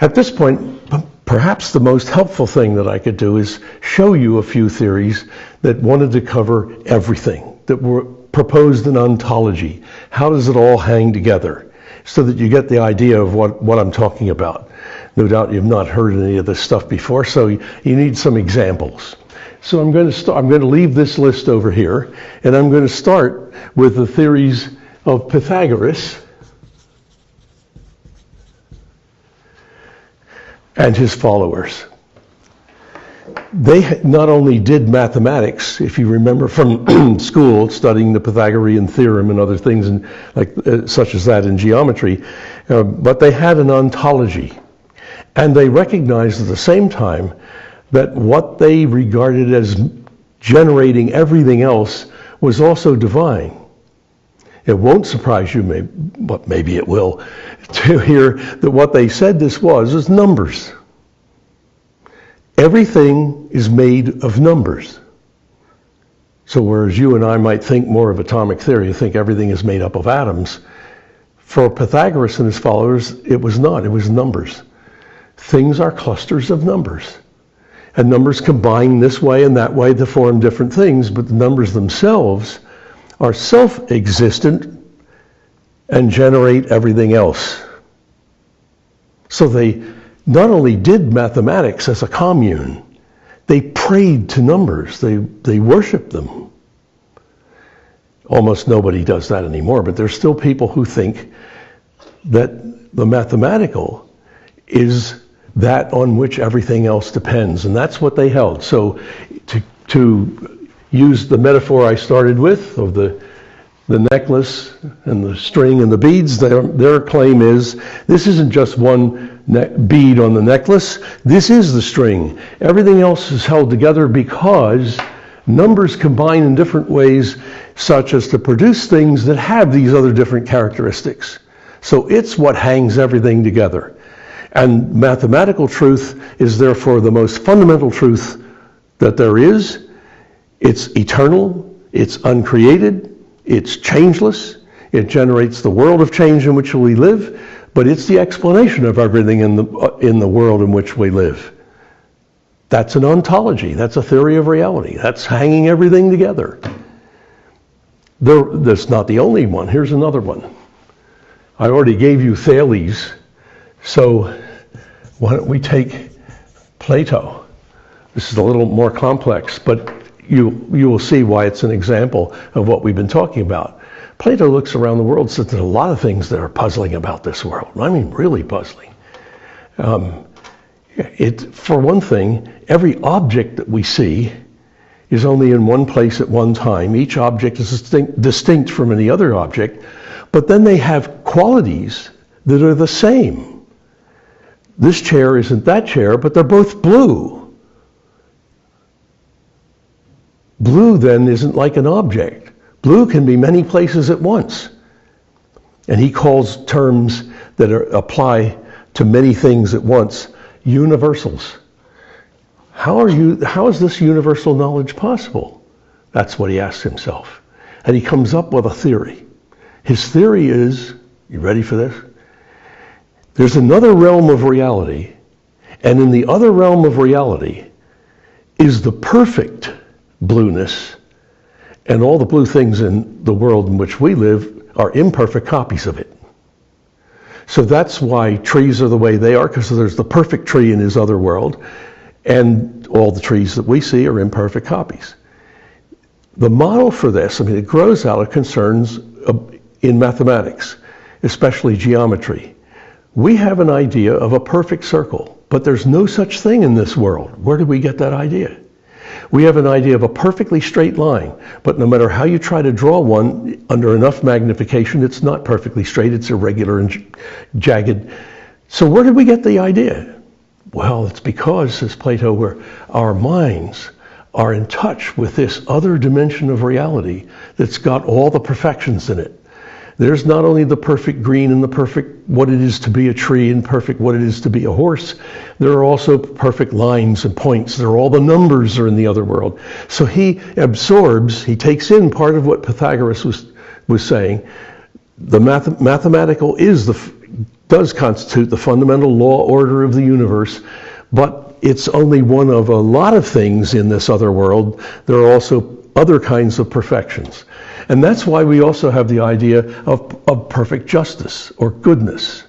At this point, perhaps the most helpful thing that I could do is show you a few theories that wanted to cover everything, that were proposed in ontology. How does it all hang together? So that you get the idea of what I'm talking about. No doubt you've not heard any of this stuff before, so you need some examples. So I'm going to leave this list over here, and I'm going to start with the theories of Pythagoras and his followers. They not only did mathematics, if you remember from school, studying the Pythagorean theorem and other things such as that in geometry, but they had an ontology. And they recognized at the same time that what they regarded as generating everything else was also divine. It won't surprise you, but maybe it will, to hear that what they said this was numbers. Everything is made of numbers. So whereas you and I might think more of atomic theory, think everything is made up of atoms, for Pythagoras and his followers, it was not. It was numbers. Things are clusters of numbers. And numbers combine this way and that way to form different things, but the numbers themselves are self-existent and generate everything else. So they not only did mathematics as a commune, they prayed to numbers. They worshiped them. Almost nobody does that anymore, but there's still people who think that the mathematical is that on which everything else depends, and that's what they held. So to use the metaphor I started with of the necklace and the string and the beads, their claim is this isn't just one bead on the necklace, this is the string. Everything else is held together because numbers combine in different ways such as to produce things that have these other different characteristics. So it's what hangs everything together. And mathematical truth is therefore the most fundamental truth that there is. It's eternal, it's uncreated, it's changeless, it generates the world of change in which we live, but it's the explanation of everything in the world in which we live. That's an ontology, that's a theory of reality, that's hanging everything together. That's not the only one. Here's another one. I already gave you Thales, so why don't we take Plato? This is a little more complex, but you will see why it's an example of what we've been talking about. Plato looks around the world and says there's a lot of things that are puzzling about this world. I mean, really puzzling. For one thing, every object that we see is only in one place at one time. Each object is distinct from any other object, but then they have qualities that are the same. This chair isn't that chair, but they're both blue. Blue then isn't like an object. Blue can be many places at once. And he calls terms that apply to many things at once universals. How is this universal knowledge possible? That's what he asks himself. And he comes up with a theory. His theory is, you ready for this? There's another realm of reality, and in the other realm of reality is the perfect blueness, and all the blue things in the world in which we live are imperfect copies of it. So that's why trees are the way they are, because there's the perfect tree in his other world, and all the trees that we see are imperfect copies. The model for this, it grows out of concerns in mathematics, especially geometry. We have an idea of a perfect circle, but there's no such thing in this world. Where did we get that idea? We have an idea of a perfectly straight line, but no matter how you try to draw one under enough magnification, it's not perfectly straight, it's irregular and jagged. So where did we get the idea? Well, it's because, says Plato, our minds are in touch with this other dimension of reality that's got all the perfections in it. There's not only the perfect green and the perfect what it is to be a tree and perfect what it is to be a horse, there are also perfect lines and points. There are all the numbers are in the other world. So he absorbs, he takes in part of what Pythagoras was saying. The mathematical is does constitute the fundamental law order of the universe, but it's only one of a lot of things in this other world. There are also other kinds of perfections. And that's why we also have the idea of perfect justice or goodness.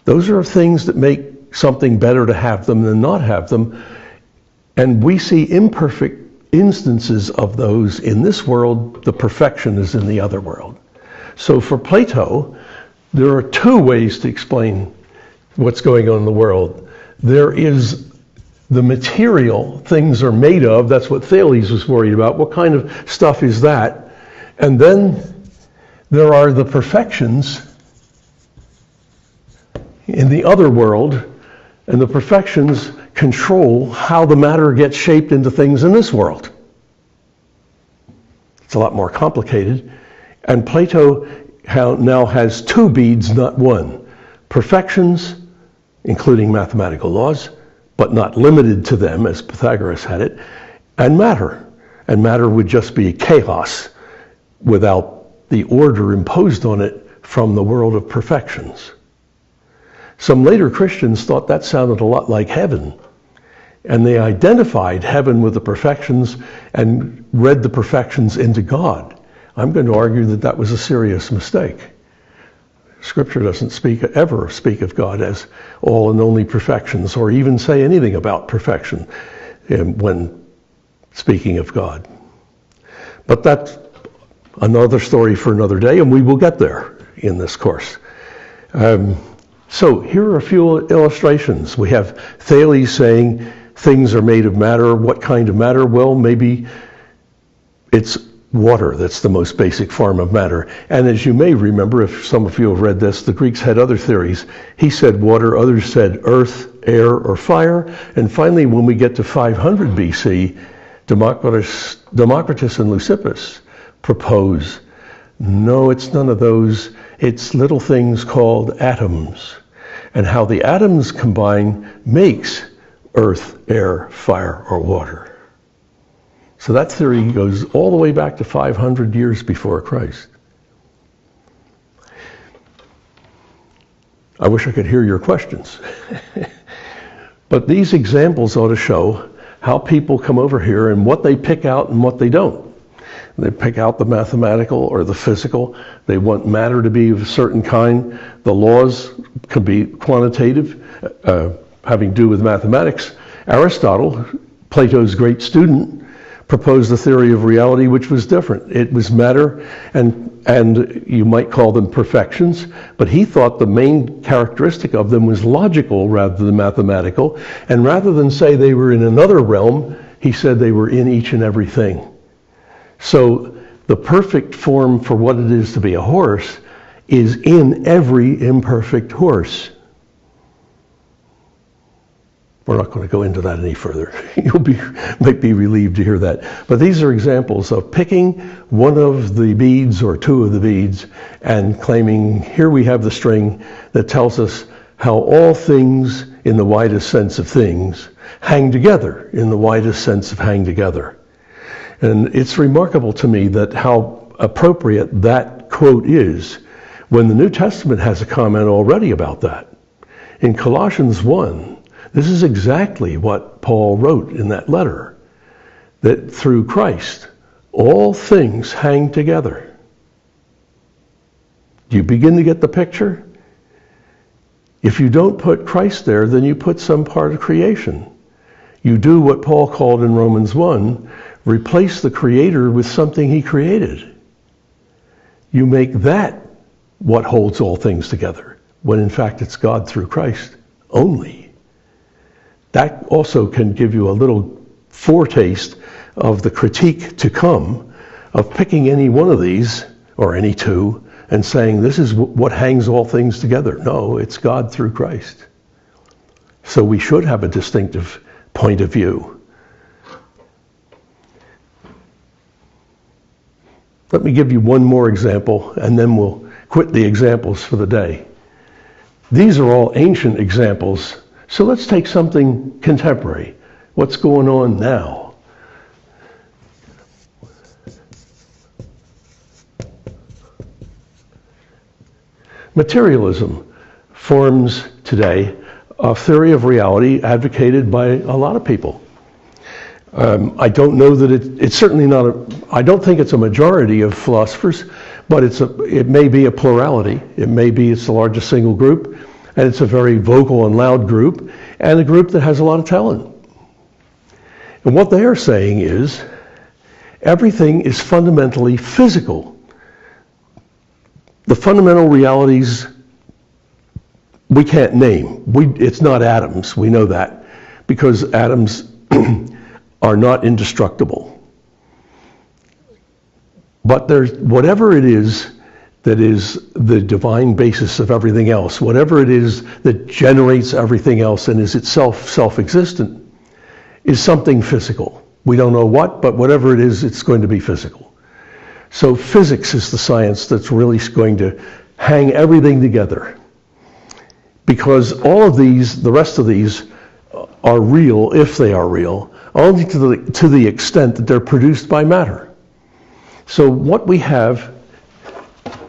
Those are things that make something better to have them than not have them. And we see imperfect instances of those in this world. The perfection is in the other world. So for Plato, there are two ways to explain what's going on in the world. There is the material things are made of. That's what Thales was worried about. What kind of stuff is that? And then there are the perfections in the other world, and the perfections control how the matter gets shaped into things in this world. It's a lot more complicated. And Plato now has two beads, not one. Perfections, including mathematical laws, but not limited to them, as Pythagoras had it, and matter. And matter would just be chaos without the order imposed on it from the world of perfections. Some later Christians thought that sounded a lot like heaven, and they identified heaven with the perfections and read the perfections into God. I'm going to argue that that was a serious mistake. Scripture doesn't ever speak of God as all and only perfections, or even say anything about perfection when speaking of God. But that's another story for another day, and we will get there in this course. So here are a few illustrations. We have Thales saying things are made of matter. What kind of matter? Well, maybe it's water. That's the most basic form of matter. And as you may remember, if some of you have read this, the Greeks had other theories. He said water, others said earth, air, or fire. And finally, when we get to 500 BC, Democritus and Leucippus propose, no, it's none of those. It's little things called atoms. And how the atoms combine makes earth, air, fire, or water. So that theory goes all the way back to 500 years before Christ. I wish I could hear your questions. But these examples ought to show how people come over here and what they pick out and what they don't. They pick out the mathematical or the physical. They want matter to be of a certain kind. The laws can be quantitative, having to do with mathematics. Aristotle, Plato's great student, proposed a theory of reality which was different. It was matter, and you might call them perfections, but he thought the main characteristic of them was logical rather than mathematical. And rather than say they were in another realm, he said they were in each and everything. So the perfect form for what it is to be a horse is in every imperfect horse. We're not going to go into that any further. You'll might be relieved to hear that. But these are examples of picking one of the beads or two of the beads and claiming, here we have the string that tells us how all things in the widest sense of things hang together in the widest sense of hang together. And it's remarkable to me that how appropriate that quote is when the New Testament has a comment already about that. In Colossians 1, this is exactly what Paul wrote in that letter, that through Christ, all things hang together. Do you begin to get the picture? If you don't put Christ there, then you put some part of creation. You do what Paul called in Romans 1, replace the Creator with something He created. You make that what holds all things together, when in fact it's God through Christ only. That also can give you a little foretaste of the critique to come of picking any one of these, or any two, and saying this is what hangs all things together. No, it's God through Christ. So we should have a distinctive point of view. Let me give you one more example, and then we'll quit the examples for the day. These are all ancient examples. So let's take something contemporary. What's going on now? Materialism. forms today a theory of reality advocated by a lot of people. I don't know that it's certainly not I don't think it's a majority of philosophers, but it may be a plurality. It may be it's the largest single group, and it's a very vocal and loud group, and a group that has a lot of talent. And what they are saying is everything is fundamentally physical. The fundamental realities we can't name. It's not atoms, we know that, because atoms are not indestructible. But there's whatever it is that is the divine basis of everything else, whatever it is that generates everything else and is itself self-existent, is something physical. We don't know what, but whatever it is, it's going to be physical. So physics is the science that's really going to hang everything together. Because all of these, the rest of these, are real, if they are real, only to the extent that they're produced by matter. So what we have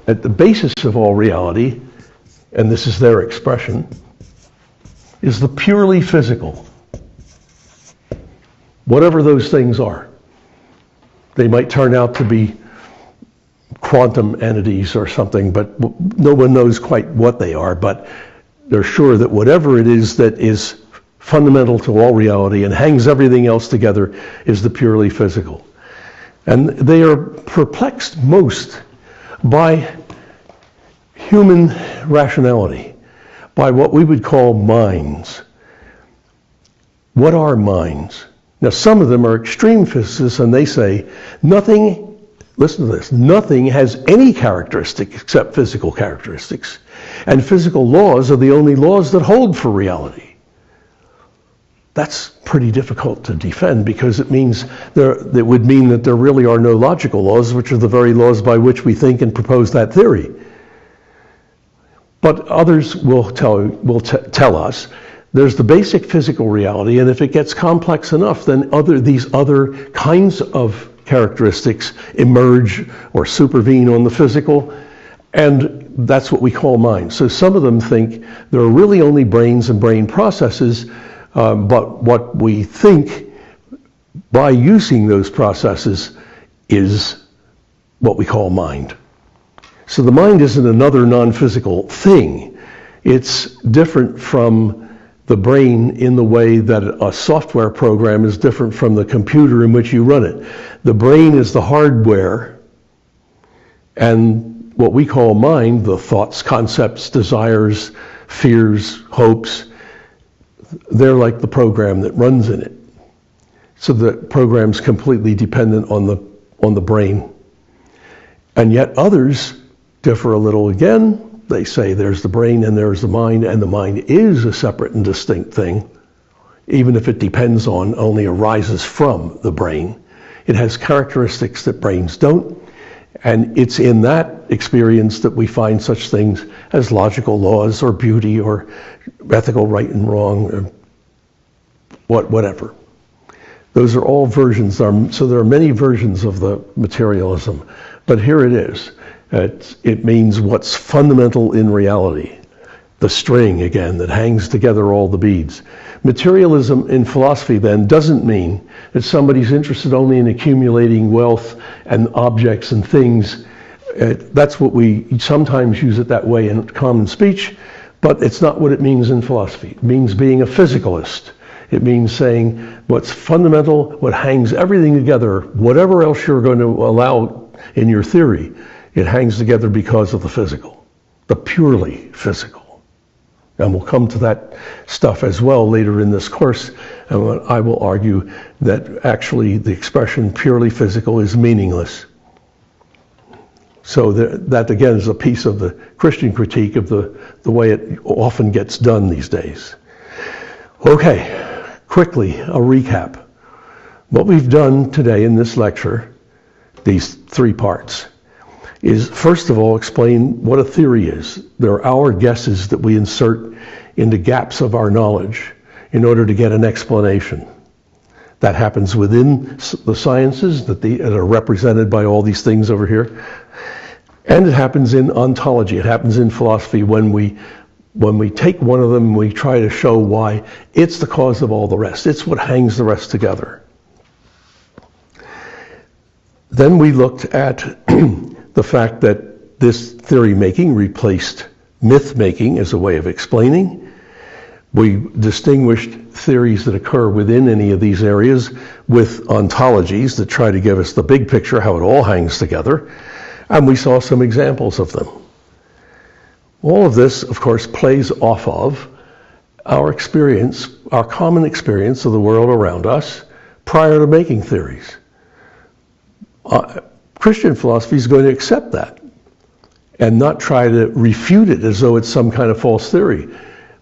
at the basis of all reality, and this is their expression, is the purely physical. Whatever those things are. They might turn out to be quantum entities or something, but no one knows quite what they are, but they're sure that whatever it is that is fundamental to all reality and hangs everything else together is the purely physical. And they are perplexed most by human rationality, by what we would call minds. What are minds? Now, some of them are extreme physicists, and they say nothing, listen to this, nothing has any characteristic except physical characteristics. And physical laws are the only laws that hold for reality. That's pretty difficult to defend, because it would mean that there really are no logical laws, which are the very laws by which we think and propose that theory. But others will tell us there's the basic physical reality, and if it gets complex enough, then these other kinds of characteristics emerge or supervene on the physical, and that's what we call mind. So some of them think there are really only brains and brain processes, but what we think by using those processes is what we call mind. So the mind isn't another non-physical thing. It's different from the brain in the way that a software program is different from the computer in which you run it. The brain is the hardware, and what we call mind, the thoughts, concepts, desires, fears, hopes, they're like the program that runs in it. So the program's completely dependent on the brain. And yet others differ a little again. They say there's the brain and there's the mind is a separate and distinct thing, even if it depends on, only arises from the brain. It has characteristics that brains don't, and it's in that experience that we find such things as logical laws or beauty or ethical right and wrong or whatever. Those are all versions. So there are many versions of the materialism, but here it is. It means what's fundamental in reality. The string, again, that hangs together all the beads. Materialism in philosophy, then, doesn't mean that somebody's interested only in accumulating wealth and objects and things. That's what we sometimes use it that way in common speech, but it's not what it means in philosophy. It means being a physicalist. It means saying what's fundamental, what hangs everything together, whatever else you're going to allow in your theory, it hangs together because of the physical, the purely physical. And we'll come to that stuff as well later in this course. And I will argue that actually the expression purely physical is meaningless. So that again is a piece of the Christian critique of the way it often gets done these days. Okay, quickly, a recap. What we've done today in this lecture, these three parts, is first of all explain what a theory is. They're our guesses that we insert into gaps of our knowledge in order to get an explanation. That happens within the sciences that are represented by all these things over here. And it happens in ontology. It happens in philosophy when we when we take one of them, we try to show why it's the cause of all the rest. It's what hangs the rest together. Then we looked at the fact that this theory making replaced myth making as a way of explaining. We distinguished theories that occur within any of these areas with ontologies that try to give us the big picture, how it all hangs together, and we saw some examples of them. All of this, of course, plays off of our experience, our common experience of the world around us prior to making theories. Christian philosophy is going to accept that and not try to refute it as though it's some kind of false theory.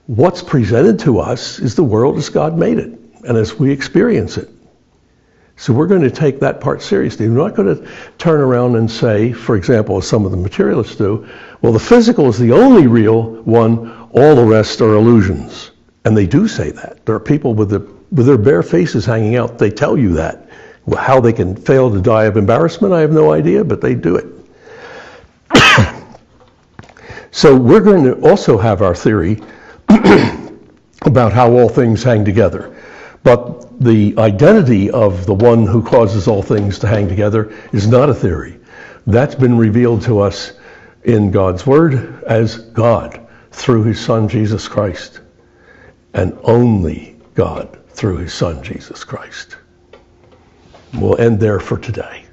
What's presented to us is the world as God made it and as we experience it. So we're going to take that part seriously. We're not going to turn around and say, for example, as some of the materialists do, well, the physical is the only real one, all the rest are illusions. And they do say that. There are people with their bare faces hanging out, they tell you that. How they can fail to die of embarrassment, I have no idea, but they do it. So we're going to also have our theory about how all things hang together. But the identity of the one who causes all things to hang together is not a theory. That's been revealed to us in God's Word as God through His Son, Jesus Christ. And only God through His Son, Jesus Christ. We'll end there for today.